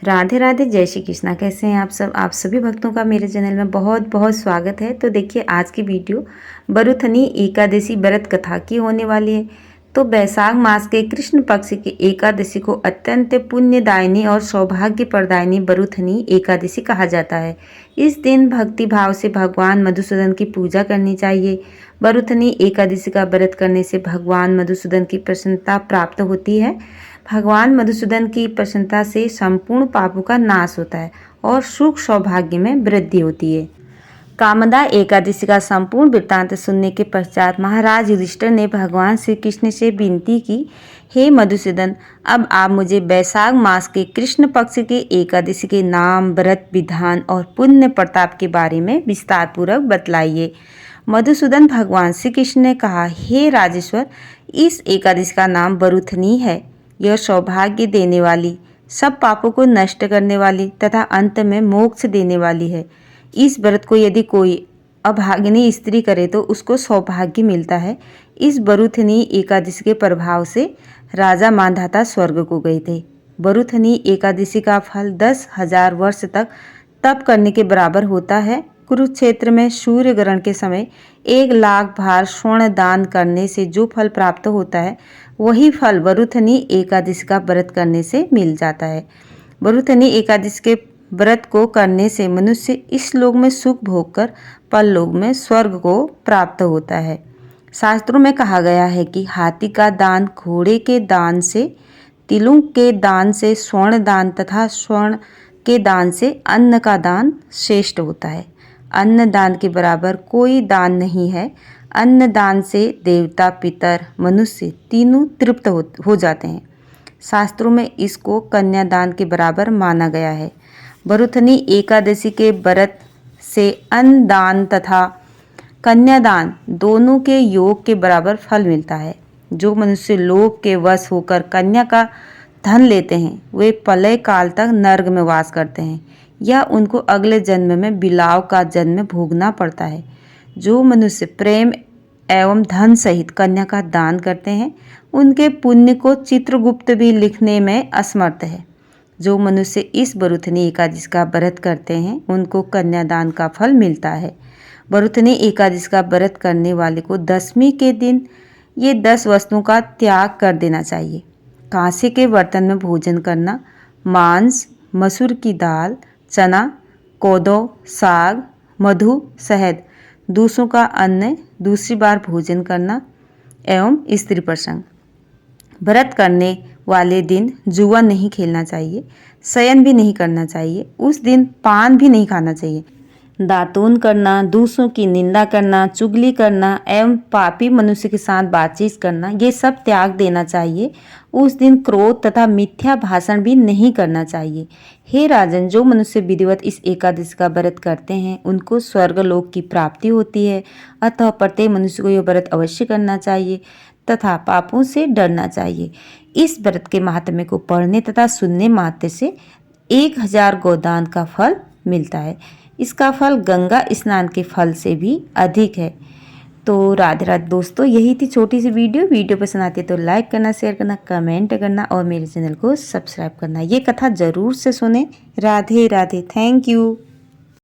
राधे राधे, जय श्री कृष्णा। कैसे हैं आप सब? आप सभी भक्तों का मेरे चैनल में बहुत बहुत स्वागत है। तो देखिए, आज की वीडियो बरुथनी एकादशी व्रत कथा की होने वाली है। तो वैशाख मास के कृष्ण पक्ष की एकादशी को अत्यंत पुण्यदायिनी और सौभाग्य प्रदायिनी बरुथनी एकादशी कहा जाता है। इस दिन भक्ति भाव से भगवान मधुसूदन की पूजा करनी चाहिए। बरुथनी एकादशी का व्रत करने से भगवान मधुसूदन की प्रसन्नता प्राप्त होती है। भगवान मधुसूदन की प्रसन्नता से संपूर्ण पापों का नाश होता है और सुख सौभाग्य में वृद्धि होती है। कामदा एकादशी का संपूर्ण वृत्तांत सुनने के पश्चात महाराज युधिष्ठिर ने भगवान श्री कृष्ण से विनती की, हे मधुसूदन, अब आप मुझे वैशाख मास के कृष्ण पक्ष के एकादशी के नाम, व्रत विधान और पुण्य प्रताप के बारे में विस्तार पूर्वक बतलाइए। मधुसूदन भगवान श्री कृष्ण ने कहा, हे राजेश्वर, इस एकादशी का नाम बरुथनी है। यह सौभाग्य देने वाली, सब पापों को नष्ट करने वाली तथा अंत में मोक्ष देने वाली है। इस व्रत को यदि कोई अभागिनी स्त्री करे तो उसको सौभाग्य मिलता है। इस बरुथनी एकादशी के प्रभाव से राजा मांधाता स्वर्ग को गए थे। बरुथनी एकादशी का फल 10,000 वर्ष तक तप करने के बराबर होता है। कुरुक्षेत्र में सूर्य ग्रहण के समय 1,00,000 भार स्वर्ण दान करने से जो फल प्राप्त होता है, वही फल बरुथनी एकादशी का व्रत करने से मिल जाता है। बरुथनी एकादशी के व्रत को करने से मनुष्य इस लोक में सुख भोगकर परलोक में स्वर्ग को प्राप्त होता है। शास्त्रों में कहा गया है कि हाथी का दान घोड़े के दान से, तिलों के दान से, स्वर्ण दान तथा स्वर्ण के दान से अन्न का दान श्रेष्ठ होता है। अन्न दान के बराबर कोई दान नहीं है। अन्न दान से देवता, पितर, मनुष्य तीनों तृप्त हो जाते हैं। शास्त्रों में इसको कन्यादान के बराबर माना गया है। बरुथनी एकादशी के व्रत से अन्न दान तथा कन्यादान दोनों के योग के बराबर फल मिलता है। जो मनुष्य लोभ के वश होकर कन्या का धन लेते हैं, वे प्रलय काल तक नर्क में वास करते हैं या उनको अगले जन्म में बिलाव का जन्म भोगना पड़ता है। जो मनुष्य प्रेम एवं धन सहित कन्या का दान करते हैं, उनके पुण्य को चित्रगुप्त भी लिखने में असमर्थ है। जो मनुष्य इस बरुथनी एकादशी का व्रत करते हैं, उनको कन्यादान का फल मिलता है। बरुथनी एकादशी का व्रत करने वाले को दशमी के दिन ये 10 वस्तुओं का त्याग कर देना चाहिए। कांसे के बर्तन में भोजन करना, मांस, मसूर की दाल, चना, कोदो, साग, मधु, शहद, दूसरों का अन्न दूसरी बार भोजन करना एवं स्त्री प्रसंग। व्रत करने वाले दिन जुआ नहीं खेलना चाहिए, शयन भी नहीं करना चाहिए। उस दिन पान भी नहीं खाना चाहिए। दातून करना, दूसरों की निंदा करना, चुगली करना एवं पापी मनुष्य के साथ बातचीत करना, ये सब त्याग देना चाहिए। उस दिन क्रोध तथा मिथ्या भाषण भी नहीं करना चाहिए। हे राजन, जो मनुष्य विधिवत इस एकादशी का व्रत करते हैं, उनको स्वर्गलोक की प्राप्ति होती है। अतः प्रत्येक मनुष्य को यह व्रत अवश्य करना चाहिए तथा पापों से डरना चाहिए। इस व्रत के महात्म्य को पढ़ने तथा सुनने मात्र से 1,000 गोदान का फल मिलता है। इसका फल गंगा स्नान के फल से भी अधिक है। तो राधे राधे दोस्तों, यही थी छोटी सी वीडियो पसंद आती है तो लाइक करना, शेयर करना, कमेंट करना और मेरे चैनल को सब्सक्राइब करना। ये कथा जरूर से सुने। Radhe Radhe, thank you.